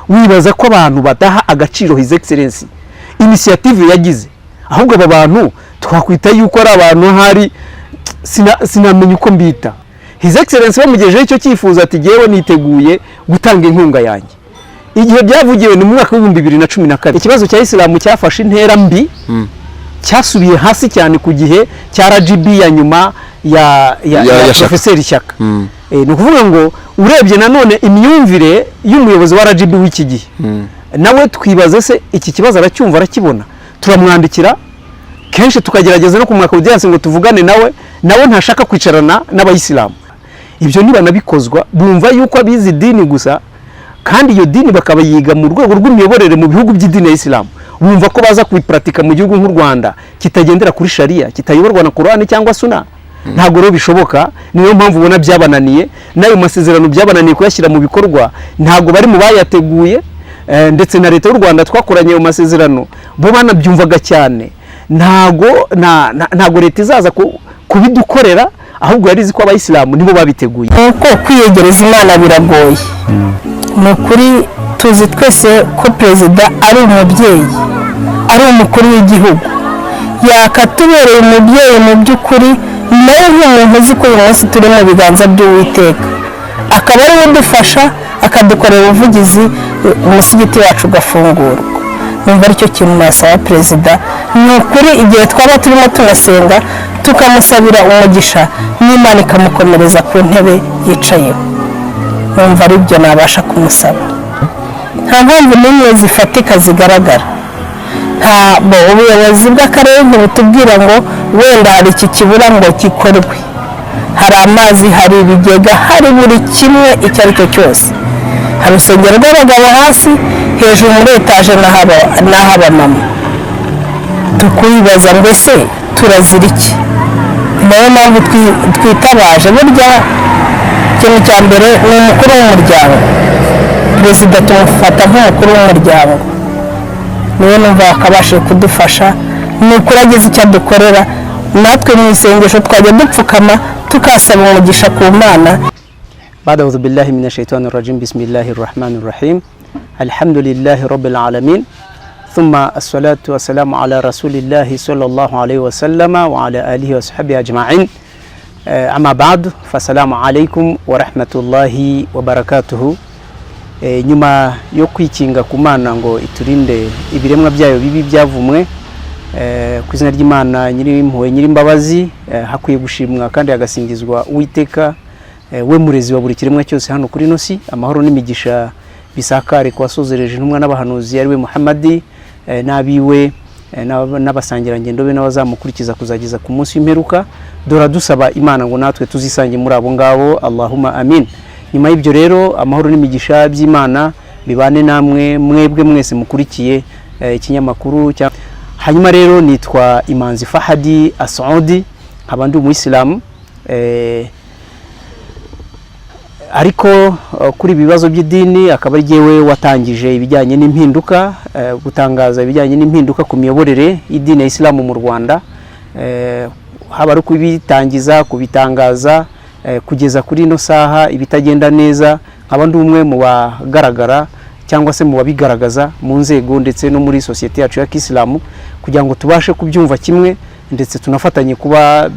wibaza ko abantu badaha agaciro His Excellency initiative yagize, ahubwo aba bantu twakwita yuko ari abantu hari sinamenye uko mbita. His Excellency bamugejeje icyo cyifuzo ati jewe niteguye gutanga inkunga yanjye. Igihe byavugiwe ni mu mwaka wa 2012 ikibazo cya Islam cyafashe intera mbi, cyasubiye hasi cyane ku gihe cya RGB ya nyuma ya Professeur Shyaka. Ni ukuvuga ngo urebye nanone imyumvire y'umuyobozi wa RGB w'iki gihe, nawe twibaze se iki kibazo aracyumva arakibona. Turamwandikira kenshi tukagerageza no kumwaka audience ngo tuvugane nawe ntashaka kwicarana n'abayisilamu. Ibyo niba nabikozwa bumva yuko abizi dini gusa, kandi iyo dini bakabayiga mu rwego rw'imiyoborere mu bihugu by'idini ya Islam. Bumva ko baza kuyipratika mu gihugu nk'u Rwanda kitagendera kuri sharia, kitayoborwa na Qur'an cyangwa Sunna. Ntabwo rero bishoboka. Niyo mpamvu ubona byabananiye, nayo masezerano byabananiye kuyashyira mu bikorwa. Ntabwo bari mu bayateguye, ndetse na leta y'u Rwanda twakoranye ayo masezerano bo banabyumvaga cyane. Ntabwo leta izaza kubidukorera, ahubwo yarizi ko abayisilamu nibo babiteguye. Uko kwiyegereza Imana biragoye. Nukuri tuzi twese ko perezida ari umubyeyi, ari umukuru w'igihugu, yakatubereye umubyeyi mu by'ukuri. Nawe nk'umuntu uzi ko uyu munsi turi mu biganza by'Uwiteka, akaba ari we udufasha akadukorera ubuvugizi, umusigiti wacu ugafungurwa. Numva aricyo kintu nasaba perezida. Ni ukuri igihe twaba turimo tunasenga tukamusabira umugisha n'Imana ikamukomereza ku ntebe yicayeho, numva ari byo nabasha kumusaba. Nta mpamvu n'imwe zifatika zigaragara. Ntabwo ubuyobozi bw'akarere ntibutubwira ngo wenda hari iki kibura ngo gikorwe. Hari amazi, hari ibigega, hari buri kimwe icyo ari cyo cyose. Hari urusengero rw'abagabo hasi, hejuru muri etaje n'aho abamama. Tukwibaza ngo se turazira iki? Niyo mpamvu twitabaje. Burya ikintu cya mbere ni umukuru w'umuryango. Perezida tumufata nk'umukuru w'umuryango, niwe numva akabashe kudufasha. Ni ukuri agize icyo adukorera, natwe mu isengesho twajya dupfukama tukasaba umugisha ku Mana. Ba'da billahi minash shaitanir rajim. Bismillahir rahmanir rahim. Alhamdulillahi rabbil alamin. Thumma as-salatu wassalamu ala rasulillahi sallallahu alayhi wa sallama wa ala alihi wa sahbihi ajma'in. Amma ba'd, fasalamu alaykum wa rahmatullahi wa barakatuhu. Nyuma yo kwikinga ku Mana ngo iturinde ibiremwa byayo bibi byavumwe, ku izina ry'Imana nyiri impuhwe nyiri imbabazi, hakwiye gushimwa kandi agasingizwa Uwiteka, we murezi wa buri kiremwa cyose hano kuri nosi. Amahoro n'imigisha bisakare kwa sozereje intumwa n'abahanuzi ari we Muhammadi, nabiwe n'abasangira ngendo be n'abazamukurikiza kuzageza ku munsi w'imperuka. Dora dusaba Imana ngo natwe tuzisange muri abo ngabo, Allahumma amin. Nyuma y'ibyo rero amahoro n'imigisha by'Imana bibane namwe mwebwe mwese mukurikiye ikinyamakuru cya. Hanyuma rero nitwa Imanzi Fahadi Asaudi, nkaba ndi umuyisilamu, ariko kuri ibibazo by'idini akaba ari jewe watangije ibijyanye n'impinduka, gutangaza ibijyanye n'impinduka ku miyoborere y'idini ya Islam mu Rwanda, haba ari kubitangiza, kubitangaza, kugeza kuri ino saha ibitagenda neza. Nkaba ndi umwe mu bagaragara cyangwa se mu babigaragaza mu nzego ndetse no muri societe yacu ya Kisilamu, kugira ngo tubashe kubyumva kimwe ndetse tunafatanye kuba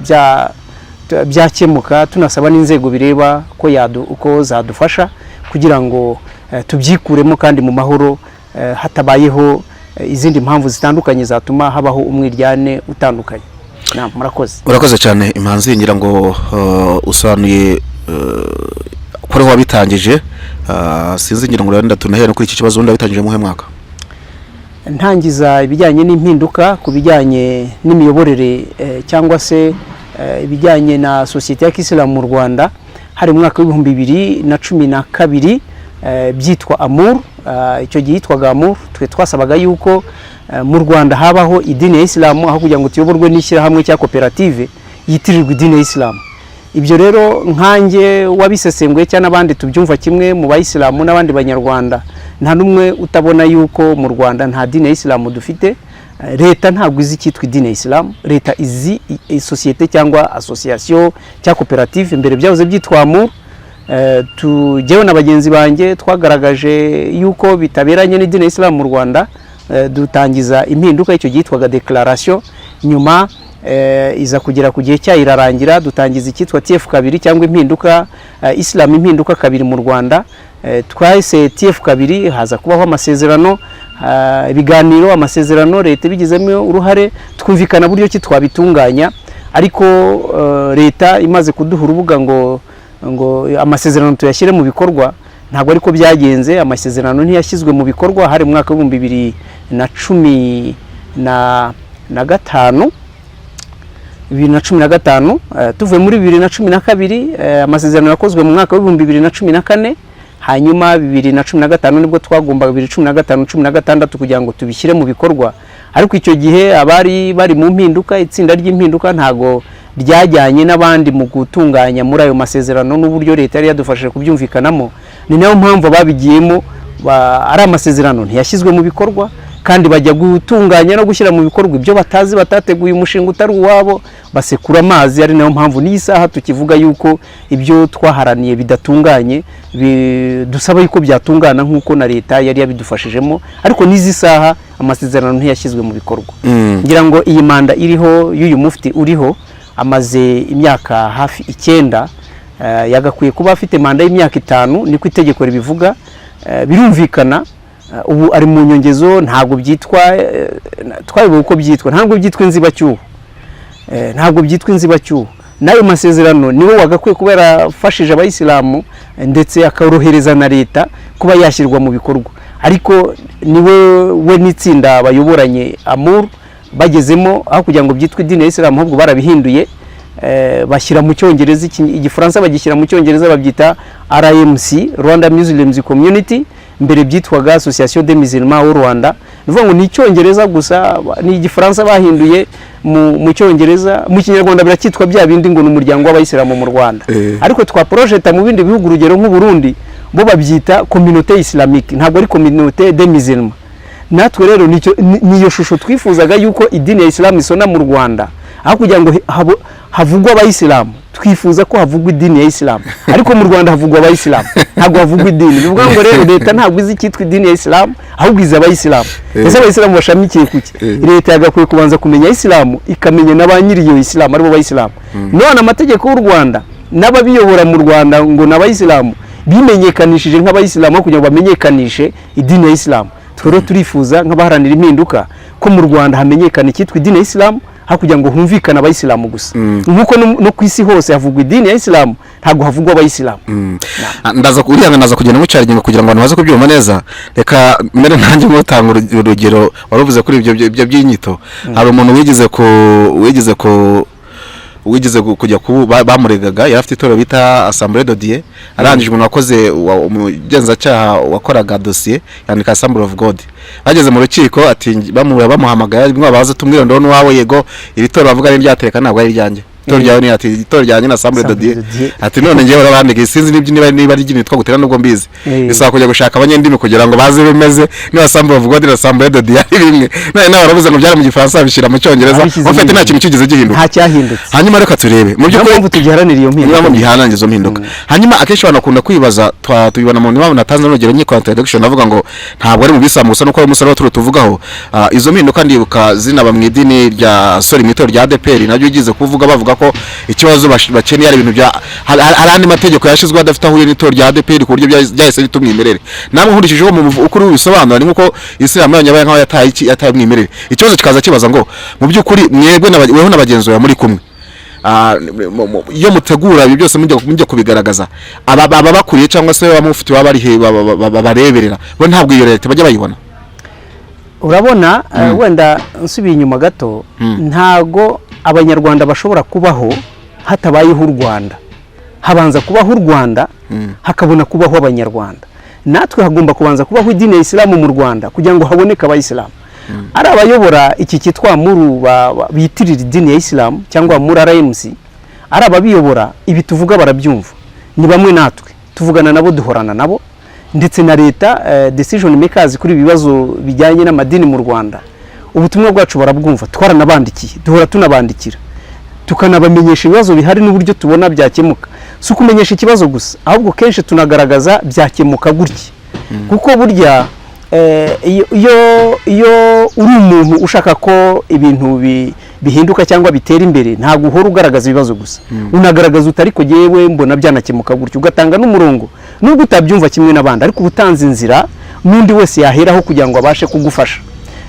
byakemuka. Tunasaba n'inzego bireba uko zadufasha kugira ngo tubyikuremo kandi mu mahoro, hatabayeho izindi mpamvu zitandukanye zatuma habaho umwiryane utandukanye. Murakoze. Urakoze cyane Imanzi, ngira ngo usobanuye kuri wabitangije. Sinzi ngira ngo renda tunahere kuri iki kibazo undi wabitangije mu mwaka. Ntangiza ibijyanye n'impinduka ku bijyanye n'imiyoborere cyangwa se ibijyanye na societe ya Kisilamu mu Rwanda hari mu mwaka wa 2012 byitwa Amur. Icyo gihe yitwaga Amur. Twe twasabaga yuko mu Rwanda habaho idini ya Islam, aho kugira ngo tuyoborwe n'ishyira hamwe cya koperative yitirirwa idini ya Islam. Ibyo rero nkanjye wabisesenguye cyane abandi tubyumva kimwe mu bayisilamu n'abandi banyarwanda, nta numwe utabona yuko mu Rwanda nta dini ya Islam dufite. Leta ntabwo izi cyitwa idini ya Islam, leta izi societe cyangwa association cya koperative mbere byavuze byitwa Amur. tujyewe na bagenzi banjye twagaragaje yuko bitaberanye n'idini ya Islam mu Rwanda, dutangiza impinduka icyo gitwaga declaration, nyuma iza kugera ku gihe cyayo irarangira, dutangiza icyitwa TF kabiri cyangwa impinduka Islam impinduka kabiri mu Rwanda. Twahise TF kabiri, haza kubaho amasezerano, ibiganiro, amasezerano, leta bigizemo uruhare, twumvikana buryo ki twabitunganya, ariko leta imaze kuduha urubuga ngo amasezerano tuyashyire mu bikorwa, ntabwo ariko byagenze. Amasezerano ntiyashyizwe mu bikorwa, hari mu mwaka wa 2015 tuvuye muri 2012, amasezerano yakozwe mu mwaka wa 2014, hanyuma 2015 nibwo twagombaga 2015-16 kugira ngo tubishyire mu bikorwa, ariko icyo gihe abari bari mu mpinduka, itsinda ry'impinduka ntago ryajyanye n'abandi mu gutunganya muri ayo masezerano n'uburyo leta yari yadufashije kubyumvikanamo. Ni nayo mpamvu babigiyemo ari amasezerano ntiyashyizwe mu bikorwa, kandi bajya gutunganya no gushyira mu bikorwa ibyo batazi, batateguye umushinga utari uwabo, basekura amazi. Ari nayo mpamvu n'isaha tukivuga yuko ibyo twaharaniye bidatunganye, dusaba yuko byatungana nk'uko na leta yari yabidufashijemo, ariko n'izi saha amasezerano ntiyashyizwe mu bikorwa. Ngira ngo iyi manda iriho y'uyu mufti uriho amaze imyaka hafi 9, yagakwiye kuba afite manda y'imyaka 5, niko itegeko ribivuga. Birumvikana ubu ari mu nyongezo, ntabwo byitwa twayoboye uko byitwa, ntabwo byitwa inzibacyuho, ntabwo byitwa inzibacyuho. Nayo masezerano niwe wagakwiye kuba yarafashije abayisilamu ndetse akorohereza na leta kuba yashyirwa mu bikorwa, ariko niwe we n'itsinda bayoboranye Amur bagezemo, aho kugira ngo byitwe idini ya Islam ahubwo barabihinduye, bashyira mu cyongereza, igifaransa bagishyira mu cyongereza, babyita RMC, Rwanda Muslims Community, mbere byitwaga Association des Musulmans au Rwanda. Nivuga ngo ni icyongereza gusa, ni igifaransa bahinduye mu cyongereza, mu kinyarwanda biracyitwa bya bindi ngo n'umuryango w'abayisilamu mu Rwanda. Ariko twa project mu bindi bihugu, urugero nk'u Burundi, bo babyita Communauté Islamique, ntabwo ari Communauté des Musulmans. Natwe rero niyo shusho twifuzaga yuko idini ya Islam isona mu Rwanda, aho kugira ngo havugwa abayisilamu, twifuza ko havugwa idini ya Islam, ariko mu Rwanda havugwa abayisilamu, ntabwo havugwa idini. Bivuga ngo rero leta ntabwo izi cyitwa idini ya Islam, ahubwo izi abayisilamu. Ese abayisilamu bashamikiye kuki? Leta yagakwiye kubanza kumenya Islam, ikamenya n'abanyiri iyo Islam aribo bayisilamu. None amategeko y'u Rwanda n'ababiyobora mu Rwanda ngo n'abayisilamu bimenyekanishije nk'abayisilamu kugira ngo bamenyekanishe idini ya Islam. Twero turifuza nk'abaharanira impinduka ko mu Rwanda hamenyekana icyitwa idini ya Islam, aho kugira ngo humvikane abayisilamu gusa. Nkuko no ku isi hose havugwa idini ya Islam, ntabwo havugwa abayisilamu. Ndaza kugenda mu cyaro kugira ngo abantu baze kubyumva neza. Reka mbere nanjye mutanga urugero waruvuze kuri ibyo by'inyito. Hari umuntu wigeze kujya bamuregaga, yari afite itorero bita Assemblée de Dieu, arangije umuntu wakoze umugenzacyaha wakoraga dossier yandika Assembly of God. Bageze mu rukiko ati bamuhamagaye, mwabaza tumwira ndo n'uwawe, yego iri torero bavuga ari ryatereka ntabwo ari ryanjye. Itorero ryawe ni ati itorero ryanjye na Assemblée de Dieu. Ati none ngewe barabandika sinzi niba ari ry'ibintu twagutera nubwo mbizi. Bisaba kujya gushaka abanyendimi kugira ngo baze bemeze ni Assembly of God na Assemblée de Dieu ari bimwe. None baravuze ngo byari mu gifaransa bishira mu cyongereza, ufite nta kintu kigeze gihinduka. Nta cyahindutse. Hanyuma reka turebe mu by'ukuri tugiharanira iyo mpinduka. Niba mu giharanira izo mpinduka. Hanyuma akenshi banakunda kwibaza, tubibona mu niba natanze n'urugero nyi contradiction, navuga ngo ntabwo ari mu bisilamu gusa nuko ari umusaraba tuvugaho. Izo mpinduka ndibuka zinaba mu idini rya mu itorero rya ADPR nabyo ugize kuvuga bavuga ko ikibazo bakeneye ari ibintu bya harandi mategeko yashizwe adafite ahuye n'itorero rya ADPR ku buryo byahise bitumwimerere. Namwe nkurikije ko mu ukuri bisobanura ni nkuko Islam yabaye nkaho yataye mwimerere. Ikibazo kikaza kibaza ngo mu by'ukuri mwebwe weho n'abagenzi bawe muri kumwe, iyo mutegura ibi byose mujya kubigaragaza, aba bakuriye cyangwa se bamufite baba ari bareberera bo ntabwo iyo leta bajya bayibona. Urabona, wenda nsubiye inyuma gato, ntago abanyarwanda bashobora kubaho hatabayeho u Rwanda. Habanza kubaho u Rwanda, hakabona kubaho abanyarwanda. Natwe hagomba kubanza kubaho idini ya Islam mu Rwanda kugira ngo haboneke abayisilamu. Ari abayobora iki cyitwa Muru bitirira idini ya Islam cyangwa muri RMC, ari ababiyobora ibi tuvuga barabyumva. Ni bamwe natwe tuvugana nabo, duhorana nabo, ndetse na leta decision makers kuri ibibazo bijyanye n'amadini mu Rwanda. Ubutumwa bwacu barabwumva, twaranabandikiye, duhora tunabandikira. tukanabamenyesha ibibazo bihari n'uburyo tubona byakemuka. Si ukumenyesha ikibazo gusa, ahubwo kenshi tunagaragaza byakemuka gutya, kuko burya iyo uri umuntu ushaka ko ibintu bihinduka cyangwa bitera imbere, ntabwo uhora ugaragaza ibibazo gusa, unagaragaza utari ko yewe mbona byanakemuka gutyo, ugatanga n'umurongo nubwo utabyumva kimwe n'abandi, ariko ubutanze inzira n'undi wese yaheraho kugira ngo abashe kugufasha.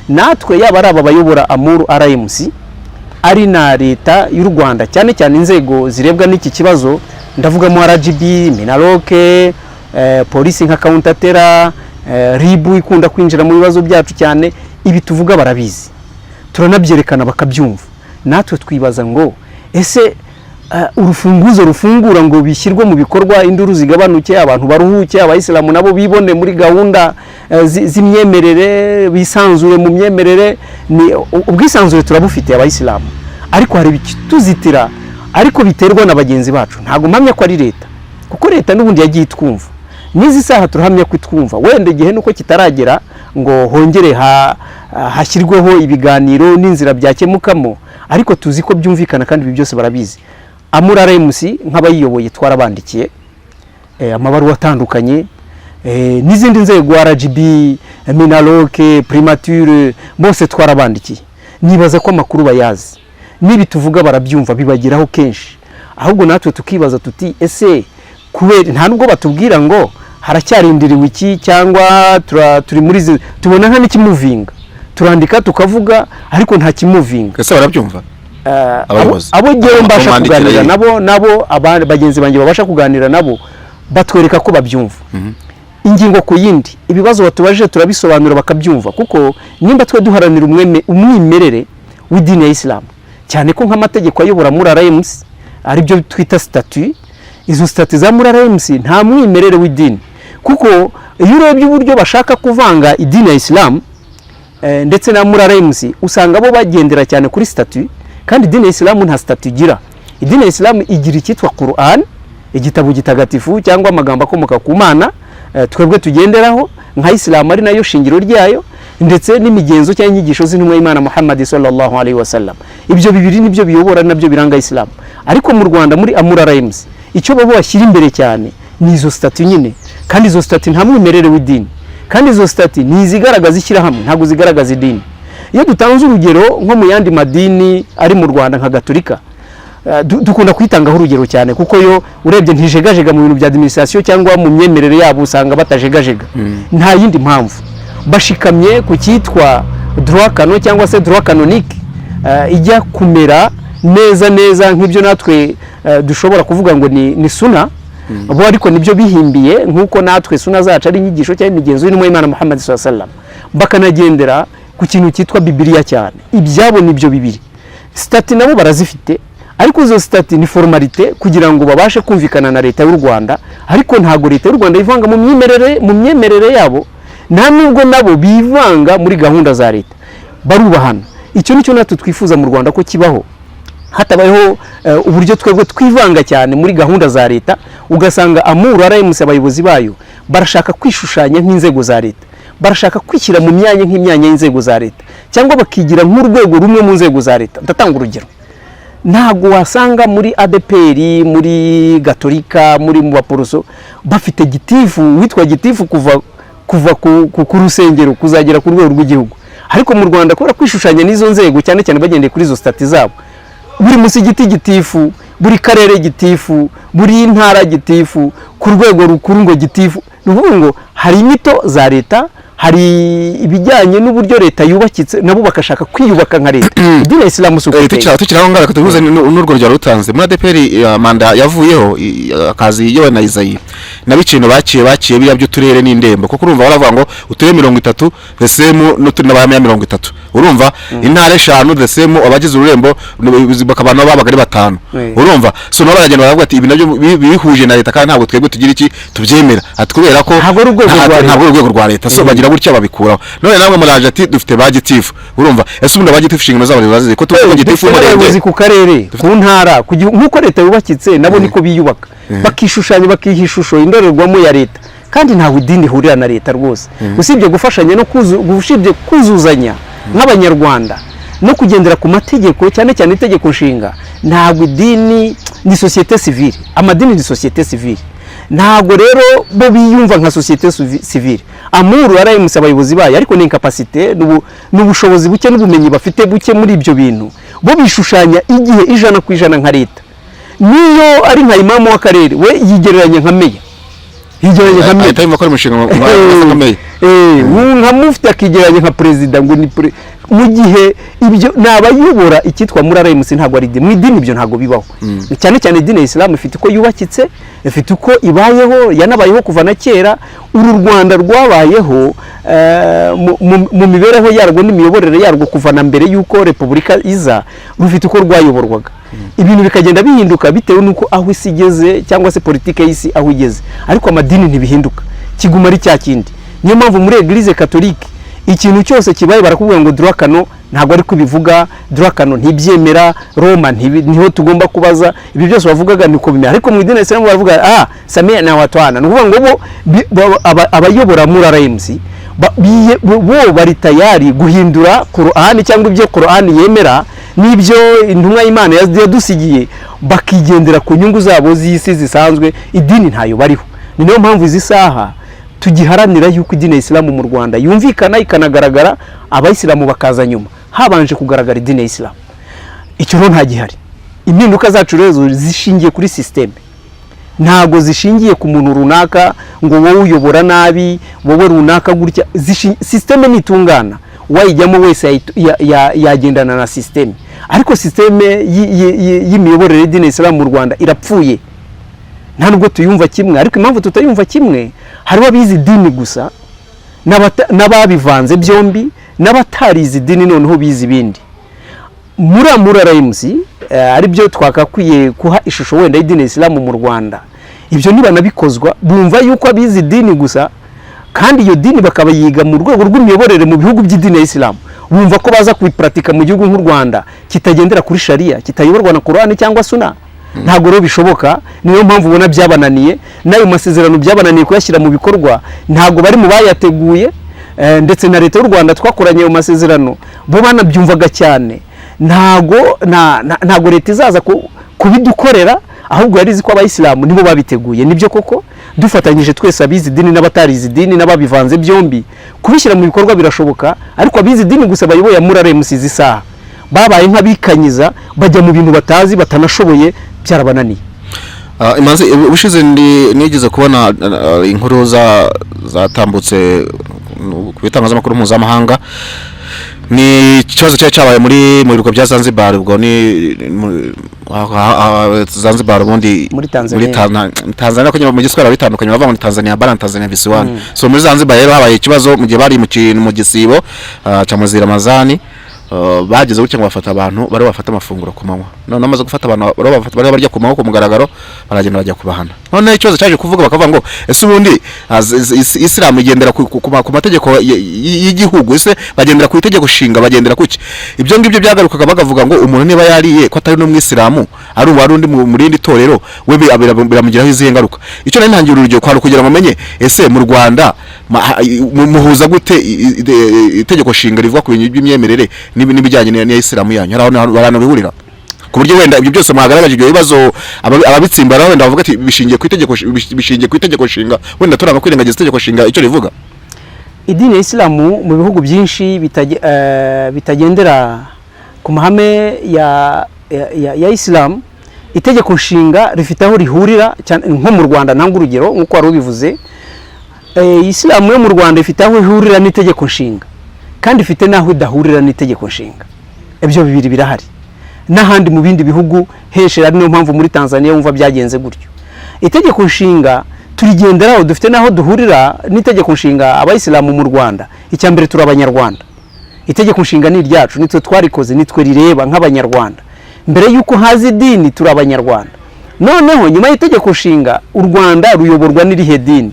Natwe yaba ari aba bayobora Amuru RMC ari na leta y'u Rwanda, cyane cyane inzego zirebwa n'iki kibazo, ndavugamo RGB, Minaroke, polisi nka Countatera, RIB ikunda kwinjira mu bibazo byacu cyane, ibi tuvuga barabizi, turanabyerekana bakabyumva. Natwe twibaza ngo ese urufunguzo rufungura ngo bishyirwe mu bikorwa, induru zigabanuke, abantu baruhuke, abayisilamu nabo bibone muri gahunda z'imyemerere, bisanzure mu myemerere. Ni ubwisanzure turabufite abayisilamu, ariko hari bituzitira, ariko biterwa na bagenzi bacu. Ntago mpamya ko ari leta, kuko leta n'ubundi yagiye itwumva, n'izi saha turahamya ko itwumva. Wenda igihe nuko kitaragera ngo hongere hashyirweho ibiganiro n'inzira byakemukamo, ariko tuzi ko byumvikana kandi ibi byose barabizi. Amuru RMC nk'abayiyoboye twarabandikiye amabaruwa atandukanye, n'izindi nzego RGB, Minaroke, Primature, bose twarabandikiye. Nibaza ko amakuru bayazi, nibi tuvuga barabyumva, bibagiraho kenshi. Ahubwo natwe tukibaza tuti ese kubera nta nubwo batubwira ngo haracyarindiriwe iki, cyangwa turi muri tubona nka n'ikimuvinga, turandika tukavuga ariko nta kimuvinga. Ese barabyumva abo ngewe mbasha kuganira nabo bagenzi banjye babasha kuganira nabo batwereka ko babyumva. Ingingo ku yindi, ibibazo batubaje turabisobanura bakabyumva, kuko nimba twe duharanira umwimerere w'idini ya Islam, cyane ko nk'amategeko ayobora muri RMC ari byo twita statut, izo statut za muri RMC nta mwimerere w'idini, kuko iyo urebye uburyo bashaka kuvanga idini ya Islam ndetse na muri RMC, usanga bo bagendera cyane kuri statut, kandi idini ya Islam nta statut igira. Idini ya Islam igira icyitwa Quran, igitabo gitagatifu cyangwa amagambo akomoka ku Mana, twebwe tugenderaho nka Islam ari nayo shingiro ryayo, ndetse n'imigenzo cyangwa inyigisho z'intumwa y'Imana Muhammad sallallahu alaihi wasallam. Ibyo bibiri nibyo biyobora nabyo biranga Islam. Ariko mu Rwanda muri Amuru RMC icyo babo bashyira imbere cyane ni izo statut nyine, kandi izo statut nta mwimerere w'idini, kandi izo statut ni izigaragaza ishyirahamwe, ntabwo zigaragaza idini. Iyo dutanze urugero nko mu yandi madini ari mu Rwanda nka Gatolika, dukunda kwitangaho urugero cyane, kuko yo urebye ntijegajega mu bintu bya administration cyangwa mu myemerere yabo, usanga batajegajega. Nta yindi mpamvu bashikamye ku cyitwa droit canon cyangwa se droit canonique, ijya kumera neza nk'ibyo natwe dushobora kuvuga ngo ni suna, bo ariko nibyo bihimbiye, nk'uko natwe suna zacu ari inyigisho cyangwa imigenzo y'intumwa y'Imana Muhammad sallallahu alaihi wasallam, bakanagendera ku kintu cyitwa Bibiliya cyane. Ibyabo nibyo bibiri. Statut nabo barazifite, ariko izo statut ni formalite kugira ngo babashe kumvikana na leta y'u Rwanda, ariko ntago leta y'u Rwanda ivanga mu myemerere yabo, nta nubwo nabo bivanga muri gahunda za leta, barubahana. Icyo nicyo natwe twifuza mu Rwanda ko kibaho, hatabayeho uburyo twebwe twivanga cyane muri gahunda za leta, ugasanga Amuru RMC abayobozi bayo barashaka kwishushanya nk'inzego za leta, barashaka kwishyira mu myanya nk'imyanya y'inzego za leta, cyangwa bakigira nk'urwego rumwe mu nzego za leta. Ndatanga urugero, ntago wasanga muri ADPR, muri Gatolika, muri mu Baporoso bafite gitifu witwa gitifu kuva ku rusengero kuzagera ku rwego rw'igihugu. Ariko mu Rwanda kubera kwishushanya n'izo nzego, cyane cyane bagendeye kuri izo statut zabo, buri musigiti gitifu, buri karere gitifu, buri ntara gitifu, ku rwego rukuru ngo gitifu. Nuvuga ngo hari imito za leta, hari ibijyanye n'uburyo leta yubakitse, nabo bakashaka kwiyubaka nka leta. Idini ya Islam tukiraho ngara katuvuze n'urwo rya rutanze muri ADPR, manda yavuyeho akazi yewe na Isayi nabicino baciye biriya byo turere n'indembo, kuko urumva baravuga ngo uturere 30 resemu n'abamya 30, urumva intare 5 resemu abagize ururembo bakabana babagari 5, urumva so nabo baragenda baravuga ati ibi nabyo bihuje na leta, kandi ntabwo twebwe tugira iki tubyemera, kubera ko ntabwo urwego rwa leta, so bagira gutya babikuraho. None namwe muraje ati dufite bagitifu, urumva ese ubundi bagitifu shingano zabo bazize ko tuvuga gitifu mu ku karere, ku ntara, nk'uko leta yubakitse nabo niko biyubaka, bakishushanya bakihishusho indorerwamo ya leta, kandi ntawe idini hurira na leta rwose, usibye gufashanya no kuzuzanya nk'abanyarwanda no kugendera ku mategeko cyane cyane itegeko nshinga. Ntabwo idini ni societe civile, amadini ni societe civile, ntabwo rero bo biyumva nka societe civile. Amuru arayimusa abayobozi bayo, ariko ni incapacité n'ubushobozi buke n'ubumenyi bafite buke muri ibyo bintu. Bo bishushanya igihe 100% nka leta. Niyo ari nka imamu w'akarere, we yigereranya nka meya, yigereranya nka meya atari makora umushinga nka meya, nka mufti akigereranya nka president, ngo ni mu gihe ibyo nabayobora ikitwa muri arayimusi ntabwo ari mu idini, ibyo ntabwo bibaho. Cyane cyane idini ya Islam ifite uko yubakitse, ifite uko ibayeho, yanabayeho kuva na kera. Uru Rwanda rwabayeho mu mibereho yarwo n'imiyoborere yarwo kuva na mbere y'uko repubulika iza, rufite uko rwayoborwaga. Ibintu bikagenda bihinduka bitewe n'uko aho isi igeze cyangwa se politike y'isi aho igeze, ariko amadini ntibihinduka, kiguma ari cya kindi. Niyo mpamvu muri Eglise Catholique ikintu cyose kibaye barakubwira ngo droit canon, ntabwo ari kubivuga. Droit canon ntibyemera, Roma niho tugomba kubaza. Ibi byose bavugaga niko bimera, ariko mu idini ya Islam baravuga samia na watwana. Nukuvuga ngo bo abayobora muri RMC bo bari tayari guhindura Qur'an cyangwa ibyo Qur'an yemera n'ibyo intumwa y'Imana yadusigiye, bakigendera ku nyungu zabo z'isi zisanzwe. Idini ntayo bariho. Ni nayo mpamvu izi saha tugiharanira yuko idini ya Islam mu Rwanda yumvikana ikanagaragara, abayisilamu bakaza nyuma, habanje kugaragara idini ya Islam. Icyo rero nta gihari. Impinduka zacu rero zishingiye kuri systeme, ntago zishingiye ku muntu runaka ngo wowe uyobora nabi, wowe runaka gutya. Systeme nitungana, wayijyamo wese yagendana na systeme, ariko systeme y'imiyoborere y'idini ya Islam mu Rwanda irapfuye. Nta nubwo tuyumva kimwe, ariko impamvu tutayumva kimwe, hariho abizi idini gusa n'ababivanze byombi, n'abatarizi idini noneho bizi ibindi. Muri RMC ari byo twakakwiye kuha ishusho wenda y'idini ya Islam mu Rwanda. Ibyo niba nabikozwa, bumva yuko abizi idini gusa, kandi iyo dini bakabayiga mu rwego rw'imiyoborere mu bihugu by'idini ya Islam, bumva ko baza kubipratika mu gihugu nk'u Rwanda kitagendera kuri sharia, kitayoborwa na Qur'an cyangwa Sunna. Ntabwo rero bishoboka. Niyo mpamvu ubona byabananiye, nayo masezerano byabananiye kuyashyira mu bikorwa. Ntabwo bari mu bayateguye, ndetse na leta y'u Rwanda twakoranye mu masezerano bo banabyumvaga cyane. Ntabwo leta izaza kubidukorera, ahubwo yarizi ko abayisilamu nibo babiteguye. Nibyo koko dufatanyije twese, abizi idini n'abatarizi idini n'ababivanze byombi, kubishyira mu bikorwa birashoboka. Ariko abizi idini gusa bayoboye muri RMC zisaha babaye nk'abikanyiza, bajya mu bintu batazi batanashoboye, byarabananiye. Imanzi ubushize nigeze kubona inkuru zatambutse ku bitangazamakuru mpuzamahanga. Ni ikibazo cyabaye muri bigo bya Zanzibar, ubwo ni Zanzibar ubundi muri Tanzania ko mu giswara bitandukanye bavuga ngo Tanzania bara Tanzania visiwani. So muri Zanzibar rero habaye ikibazo mu gihe bari mu gisibo cya Mwezi Ramazani. Bageze gutya ngo bafata abantu bari bafata amafunguro ku manywa. None amaze gufata abantu bari barya ku manywa ku mugaragaro, baragenda bajya kubahana. None ikibazo cyaje kuvuga bakavuga ngo ese ubundi Islam igendera ku mategeko y'igihugu, ese bagendera ku itegeko nshinga, bagendera kuki? Ibyo ngibyo byagarukaga bagavuga ngo umuntu niba yariye ko atari no mwisilamu, ari uwarundi mu rindi torero, we biramugiraho izihe ngaruka. Icyo nari ntangira urugero kwari kugira ngo menye ese mu Rwanda muhuza gute itegeko nshinga rivuga ku bintu by'imyemerere n'ibijyanye n'iya Islam yanyu, harano bihurira ku buryo wenda ibyo byose mwagaragaje ibyo bibazo ababitsimbara wenda bavuga ati bishingiye ku itegeko nshinga, wenda turanga kwirengagiza itegeko nshinga icyo rivuga. Idini ya Islam mu bihugu byinshi bitagendera ku mahame ya Islam, itegeko nshinga rifite aho rihurira nko mu Rwanda. Ntango urugero nkuko wari ubivuze, Islam yo mu Rwanda ifite aho ihurira n'itegeko nshinga, kandi ifite naho idahurira n'itegeko nshinga. Ibyo bibiri birahari. N'ahandi mu bindi bihugu henshi, ari niyo mpamvu muri Tanzania wumva byagenze gutyo. Itegeko nshinga turigenderaho, dufite naho duhurira n'itegeko nshinga abayisilamu mu Rwanda. Icya mbere turi Abanyarwanda, itegeko nshinga ni ryacu, nitwe twarikoze, nitwe rireba nk'Abanyarwanda. Mbere yuko hazi idini turi Abanyarwanda. Noneho nyuma y'itegeko nshinga u Rwanda ruyoborwa n'irihe dini?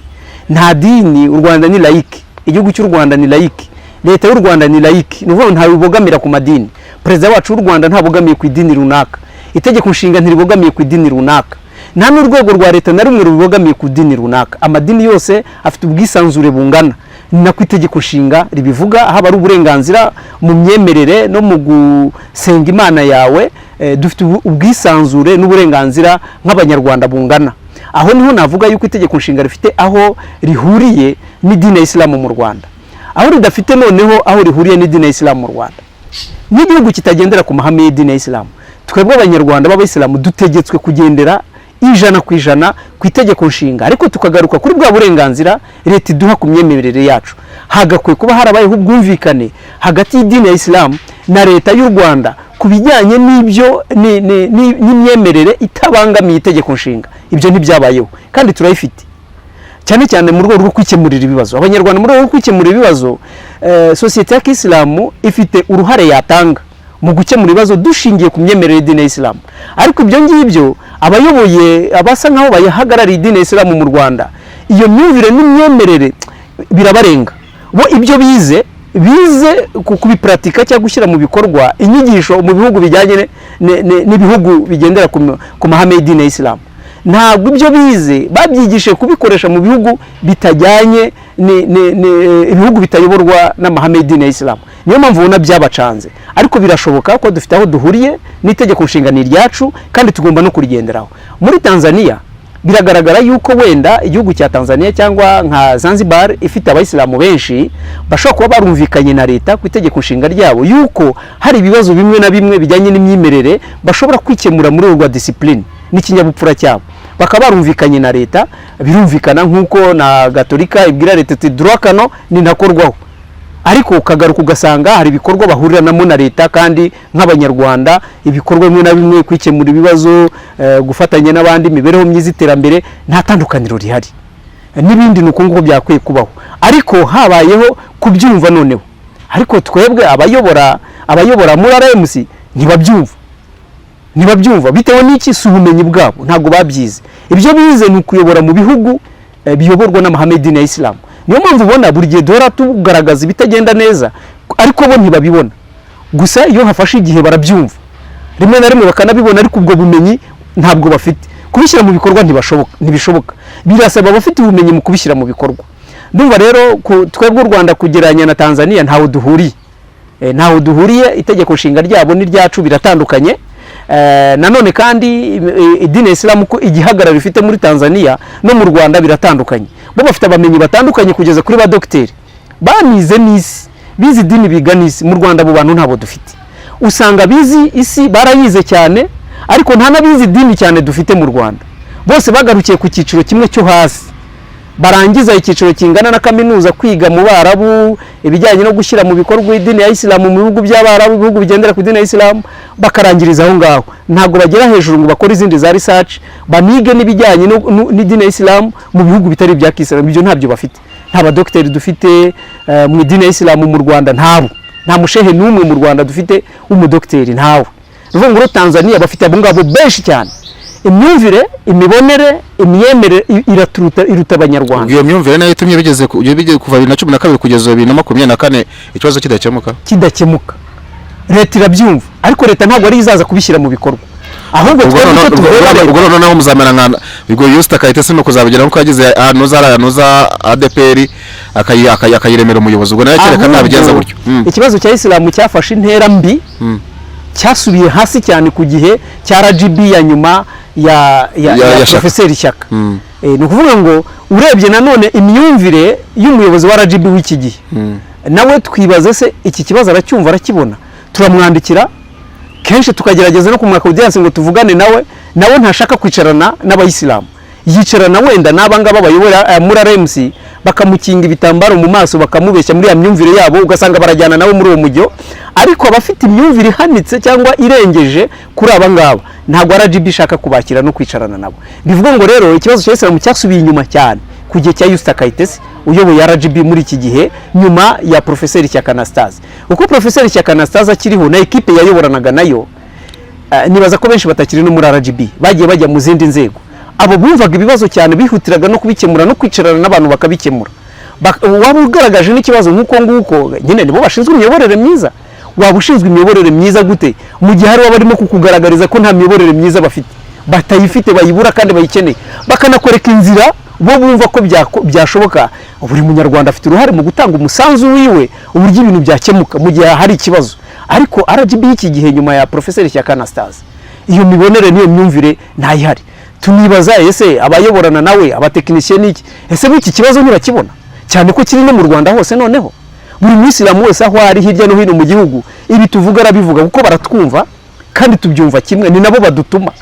Nta dini. U Rwanda ni laiki, igihugu cy'u Rwanda ni laiki, leta y'u Rwanda ni laiki. Nuvuga nta bibogamira ku madini. Perezida wacu w'u Rwanda ntabogamiye ku idini runaka, itegeko nshinga ntiribogamiye ku idini runaka, nta n'urwego rwa leta na rumwe rubogamiye ku idini runaka. Amadini yose afite ubwisanzure bungana, ni nako itegeko nshinga ribivuga, haba ari uburenganzira mu myemerere no mu gusenga imana yawe, dufite ubwisanzure n'uburenganzira nk'abanyarwanda bungana. Aho niho navuga yuko itegeko nshinga rifite aho rihuriye n'idini ya Islam mu Rwanda. Aho ridafite noneho aho rihuriye n'idini ya Islam mu Rwanda, n'igihugu kitagendera ku mahame y'idini ya Islam, twebwe abanyarwanda b'abayisilamu dutegetswe kugendera 100% ku itegeko nshinga, ariko tukagaruka kuri bwa burenganzira leta iduha ku myemerere yacu. Hagakwiye kuba harabayeho ubwumvikane hagati y'idini ya Islam na leta y'u Rwanda ku bijyanye n'ibyo n'imyemerere itabangamiye itegeko nshinga. Ibyo ntibyabayeho kandi turayifite, cyane cyane mu rwego rwo kwikemurira ibibazo. Abanyarwanda mu rwego rwo kwikemurira ibibazo, sosiyete ya Kisilamu ifite uruhare yatanga mu gukemura ibibazo dushingiye ku myemerere y'idini ya Islam. Ariko ibyo ngibyo abayoboye abasa nkaho bayahagarariye idini ya Islam mu Rwanda, iyo myumvire n'imyemerere birabarenga. Bo ibyo bize kubipratika cyangwa gushyira mu bikorwa inyigisho mu bihugu bijyanye n'ibihugu bigendera ku mahame y'idini ya Islam. Ntabwo ibyo bize babyigishe kubikoresha mu bihugu bitajyanye ibihugu bitayoborwa n'amahame y'idini ya Islam. Niyo mpamvu ubona byabacanze, ariko birashoboka ko dufite aho duhuriye n'itegeko nshinga ni ryacu kandi tugomba no kurigenderaho. Muri Tanzania biragaragara yuko wenda igihugu cya Tanzania cyangwa nka Zanzibar ifite abayisilamu benshi bashobora kuba barumvikanye na leta ku itegeko nshinga ryabo yuko hari ibibazo bimwe na bimwe bijyanye n'imyimerere bashobora kwikemura muri urwa discipline n'ikinyabupfura cyabo, bakaba barumvikanye na leta. Birumvikana nk'uko na Gatolika ibwira leta ati durakano ni nakorwaho, ariko ukagaruka ugasanga hari ibikorwa bahuriramo na leta kandi nk'abanyarwanda ibikorwa bimwe na bimwe kwikemura ibibazo, gufatanya n'abandi imibereho myiza, iterambere, nta tandukaniro rihari. N'ibindi nuko nguko byakwiye kubaho, ariko habayeho kubyumva noneho. Ariko twebwe abayobora muri RMC ntibabyumva bitewe n'iki? Si ubumenyi bwabo, ntabwo babyize. Ibyo bize ni ukuyobora mu bihugu biyoborwa n'amahame y'idini ya Islam. Niyo mpamvu ubona buri gihe duhora tugaragaza ibitagenda neza, ariko bo ntibabibona. Gusa iyo hafashe igihe barabyumva, rimwe na rimwe bakanabibona, ariko ubwo bumenyi ntabwo bafite. Kubishyira mu bikorwa ntibishoboka. Birasaba abafite ubumenyi mu kubishyira mu bikorwa. Ndumva rero twebwe u Rwanda kugeranya na Tanzania ntaho duhuriye. Itegeko nshinga ryabo n'iryacu biratandukanye. Nanone kandi idini ya Islam ko igihagararo ifite muri Tanzania no mu Rwanda biratandukanye. Bo bafite abamenyi batandukanye kugeza kuri ba docteur banize n'isi, bizi idini biga n'isi. Mu Rwanda abo bantu ntabo dufite. Usanga bizi isi barayize cyane, ariko nta nabizi idini cyane dufite mu Rwanda. Bose bagarukiye ku cyiciro kimwe cyo hasi, barangiza icyiciro kingana na kaminuza kwiga mu Barabu ibijyanye no gushyira mu bikorwa idini ya Islam mu bihugu by'Abarabu, ibihugu bigendera ku idini ya Islam, bakarangiriza aho ngaho. Ntabwo bagera hejuru ngo bakore izindi za research banige n'ibijyanye n'idini ya Islam mu bihugu bitari ibya Islam. Ibyo ntabyo bafite. Nta badokiteri dufite mu idini ya Islam mu Rwanda, nta mushehe n'umwe mu Rwanda dufite w'umudokiteri, ntawe. Ruvuga ngo Tanzania bafite abo ngabo benshi cyane. Imyumvire, imibonere, imyemerere iruta abanyarwanda. Iyo myumvire nayo itumye bigeze kuva 2012 kugeza 2024 ikibazo kidakemuka. Leta irabyumva, ariko leta ntabwo ari izaza kubishyira mu bikorwa. Ahubwo ubwo noneho muzamera nkana bigo Yusta Kayitesi no kuzabigera nko yagize anuza ADPR akayiremera umuyobozi. Ubwo nayo kereka nabigenza gutyo. Ikibazo cya Islam cyafashe intera mbi, cyasubiye hasi cyane ku gihe cya RGB ya nyuma ya Professeur Shyaka. Ni ukuvuga ngo urebye nanone imyumvire y'umuyobozi wa RGB w'iki gihe, nawe twibaze se iki kibazo aracyumva, arakibona. Turamwandikira kenshi tukagerageza no kumwaka audience ngo tuvugane nawe ntashaka kwicarana n'abayisilamu. Yicarana wenda n'abangaba bayobora muri RMC bakamukinga ibitambaro mu maso, bakamubeshya muri ya myumvire yabo, ugasanga barajyana nawe muri uwo mujyo. Ariko abafite imyumvire ihanitse cyangwa irengeje kuri abangaba, ntabwo RGB ishaka kubakira no kwicarana nabo. Bivuga ngo rero ikibazo cya Islam cyasubiye inyuma cyane ku gihe cya Yusta Kayitesi uyoboye RGB muri iki gihe, nyuma ya Professeur Shyaka Anastase. Uko Professeur Shyaka Anastase akiriho na equipe yayoboranaga nayo, nibaza ko benshi batakiri no muri RGB, bagiye bajya mu zindi nzego. Abo bumvaga ibibazo cyane bihutiraga no kubikemura no kwicarana n'abantu bakabikemura. Waba ugaragaje n'ikibazo nguko nyine nibo bashinzwe imiyoborere myiza. Waba ushinzwe imiyoborere myiza gute mu gihe hari abarimo kukugaragariza ko nta miyoborere myiza bafite, batayifite, bayibura kandi bayikeneye, bakanakwereka inzira bo bumva ko byashoboka. Buri munyarwanda afite uruhare mu gutanga umusanzu wiwe uburyo ibintu byakemuka mu gihe hari ikibazo. Ariko RGB iki gihe nyuma ya Professeur Shyaka Anastase iyo mibonere niyo myumvire ntayihari. Tunibaza ese abayoborana nawe abatekinisiye niki ese biki kibazo ntibakibona cyane ko kiri no mu Rwanda hose. Noneho buri Mwisilamu wese aho ari hirya no hino mu gihugu ibi tuvuga arabivuga kuko baratwumva kandi tubyumva kimwe, ni nabo badutuma.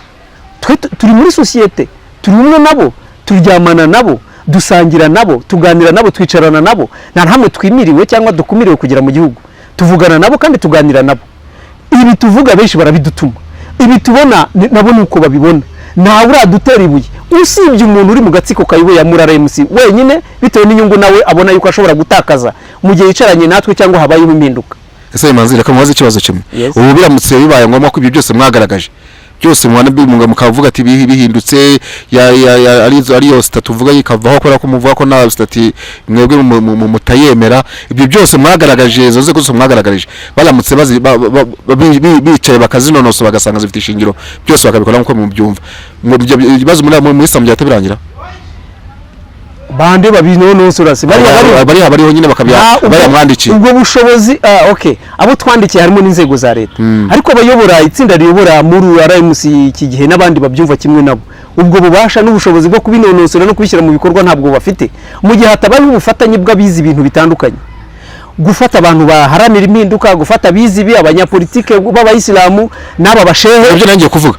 Turi muri societe, turi umwe nabo, turyamana nabo, dusangira nabo, tuganira nabo, twicarana nabo, nta hamwe twimiriwe cyangwa dukumiriwe kugera mu gihugu. Tuvugana nabo kandi tuganira nabo. Ibi tuvuga benshi barabidutuma, ibi tubona nabo nuko babibona. Nta uradutera ibuye usibye umuntu uri mu gatsiko kayiwe ya Murara MC wenyine bitewe n'inyungu nawe abona yuko ashobora gutakaza mu gihe yicaranye natwe cyangwa habaye impinduka. Ese Manzi reka mubaze ikibazo kimwe. Ubu biramutse bibaye ngombwa ko ibyo byose mwagaragaje byose mwana mukavuga ati bihindutse ariyo statu uvuga yikavaho kubera ko muvuga ko nta stati mwebwe mutayemera, ibyo byose mwagaragaje zoze ko mwagaragaje baramutse bicaye bakazinonoso bagasanga zifite ishingiro byose bakabikora nkuko mubyumva, ibibazo muri Islamu byatabirangira bande babinonosorase bariho nyine bayamwandikiye ubwo bushobozi. Okay, abo twandikiye harimo n'inzego za leta, ariko abayobora itsinda riyobora muri RMC iki gihe n'abandi babyumva kimwe nabo ubwo bubasha n'ubushobozi bwo kubinonosora no kubishyira mu bikorwa ntabwo bafite, mu gihe hatabayeho ubufatanye bw'abizi ibintu bitandukanye, gufata abantu baharanira impinduka, gufata bizibi abanyapolitike b'abayisilamu n'aba bashehe. Ibyo nangiye kuvuga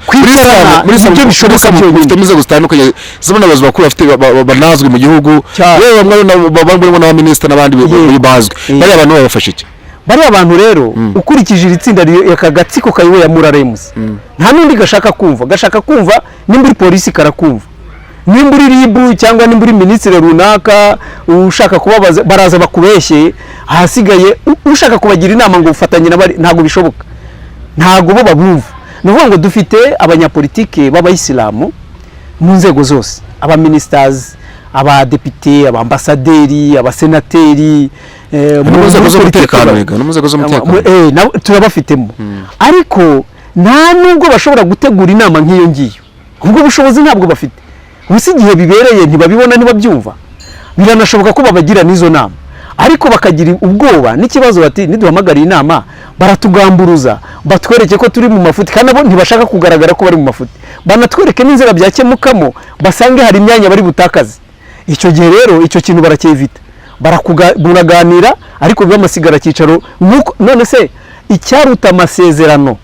muri ibyo bishoboka bifite inzego zitandukanye zibona abayobozi bakuru bafite banazwe mu gihugu, yewe bamwe n'abaminisitiri n'abandi bazwi. Bari abantu babafasha iki? Bari abantu rero ukurikije iri tsinda yakagatsiko kayiwe ya Murara MC nta n'undi gashaka kumva nimba uri polisi karakumva, nimba uri RIB cyangwa nimba uri minisitiri runaka ushaka kubabaza baraza bakubeshye, ahasigaye ushaka kubagira inama ngo ufatanye n'abari ntago bishoboka, ntago bo babumva. Nuvuga ngo dufite abanyapolitike b'abayisilamu mu nzego zose, aba ministers, abadepite, abambasaderi, abasenateri, mu nzego z'umutekano turabafitemo, ariko nta nubwo bashobora gutegura inama nk'iyo ngiyo, ubwo bushobozi ntabwo bafite. Ubusi igihe bibereye ntibabibona ntibabyumva, biranashoboka ko babagira n'izo nama ariko bakagira ubwoba n'ikibazo bati niduhamagara inama baratugamburuza batwereke ko turi mu mafuti, kandi abo ntibashaka kugaragara ko bari mu mafuti, banatwereke n'inzira byakemukamo basange hari imyanya bari butakaze. Icyo gihe rero icyo kintu baracyevita, baraganira ariko bw'amasigara cyicaro. None se icyaruta amasezerano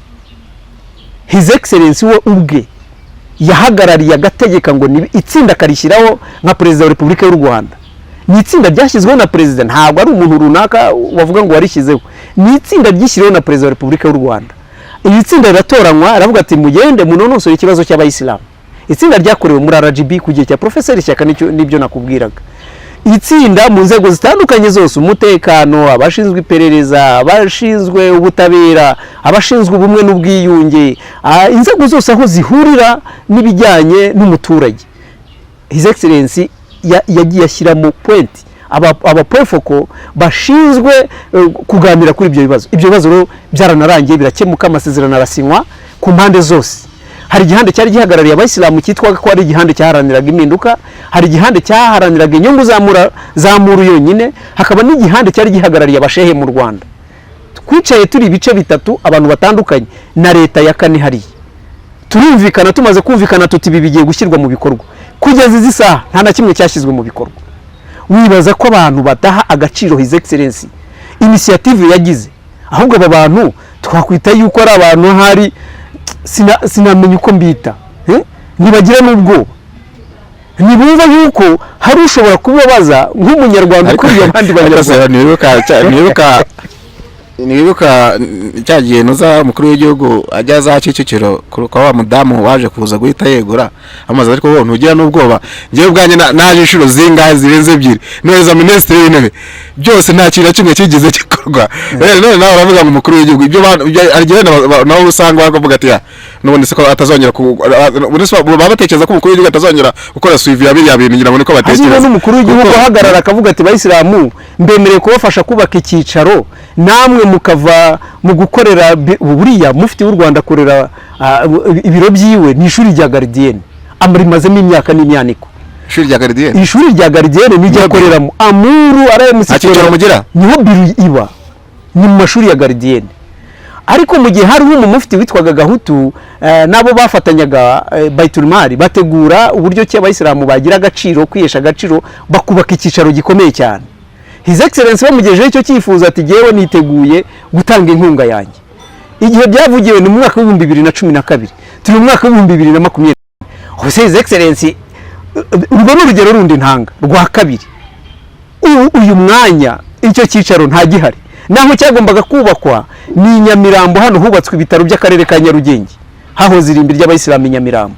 His Excellency we ubwe yahagarariye agategeka ngo ni itsinda karishyiraho nka Perezida wa Repubulika y'u Rwanda. Ni itsinda ryashyizweho na Perezida, ntabwo ari umuntu runaka wavuga ngo warishyizeho, ni itsinda ryishyiriweho na Perezida wa Repubulika y'u Rwanda. Iri tsinda riratoranywa, aravuga ati mugende munonosore ikibazo cy'abayisilamu. Itsinda ryakorewe muri RGB ku gihe cya Professeur Shyaka, nibyo nakubwiraga. Itsinda mu nzego zitandukanye zose, umutekano, abashinzwe iperereza, abashinzwe ubutabera, abashinzwe ubumwe n'ubwiyunge, inzego zose aho zihurira n'ibijyanye n'umuturage. His Excellency yagiye ashyiramo point aba prefoko bashinzwe kuganira kuri ibyo bibazo. Ibyo bibazo rero byaranarangiye birakemuka, amasezerano arasinywa ku mpande zose. Hari igihande cyari gihagarariye abayisilamu cyitwaga ko ari igihande cyaharaniraga impinduka, hari igihande cyaharaniraga inyungu za muru yonyine, hakaba n'igihande cyari gihagarariye abashehe mu Rwanda. Twicaye turi ibice bitatu, abantu batandukanye na leta ya kane hariya, turumvikana. Tumaze kumvikana tuti ibi bigiye gushyirwa mu bikorwa, kugeza izi saha nta na kimwe cyashyizwe mu bikorwa. Wibaza ko abantu bataha agaciro His Excellency initiative yagize, ahubwo aba bantu twakwita yuko ari abantu hari sinamenya uko mbita, ntibagira n'ubwoba, ntibumva yuko hari ushobora kubabaza nk'umunyarwanda ukuriye abandi banyarwanda. Nibuka cyagiye noza mukuru w'igihugu ajya za Kicukiro kwa wa mudamu waje kuza guhita yegura amaze, ariko bo ntugira n'ubwoba. Ngiye ubwanye naje inshuro zingahe zirenze ebyiri neza minisitiri w'intebe, byose nta kintu kimwe kigize gikorwa. None nawe uravuga ngo umukuru w'igihugu ibyo arigera nawe usanga bakavuga ati none se ko atazongera babatekereza ko umukuru w'igihugu atazongera gukora suivi ya biriya bintu, ngira ngo niko batekereza. Hanyuma n'umukuru w'igihugu ahagarara akavuga ati bayisilamu mbemereye kubafasha kubaka icyicaro, namwe mukava mu gukorera buriya mufti w'u Rwanda akorera ibiro byiwe ni ishuri rya Gardienne, amarimazemo imyaka n'imyaniko. ishuri rya Gardien ishuri rya Gardien nijya akoreramo Amuru RMC akicaro mugira niho biro iba ni mu mashuri ya Gardien ariko mu gihe hariho umufiti witwaga Gahutu nabo bafatanyaga Baiturmari bategura uburyo ki abayisilamu bagira agaciro kwiyesha agaciro bakubaka ikicaro gikomeye cyane. His Excellency bamugejeje icyo cyifuza ati jewe niteguye gutanga inkunga yanjye. Igihe byavugiwe ni mu mwaka wa 2012 turi mu mwaka wa 2020 hose His Excellency urwo n'urugero rundi ntanga rwa kabiri uyu mwanya icyo cyicaro nta gihari naho cyagombaga kubakwa ni Nyamirambo hano hubatswe ibitaro by'akarere ka Nyarugenge hahoze irimbi ry'abayisilamu Nyamirambo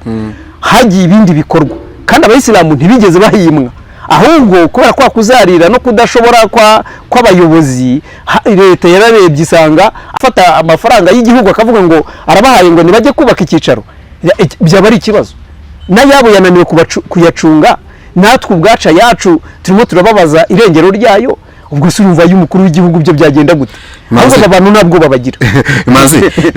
hagiye ibindi bikorwa kandi abayisilamu ntibigeze bahimwa ahubwo kubera kwa kuzarira no kudashobora kw'abayobozi leta yararebye isanga afata amafaranga y'igihugu akavuga ngo arabahaye ngo nibajye kubaka ikicaro byaba ari ikibazo nayabo yananiwe kuyacunga natwe ubwaca yacu turimo turababaza irengero ryayo ubwo surumva y'umukuru w'igihugu byo byagenda gute ahubwo abantu ntabwo babagira Imanzi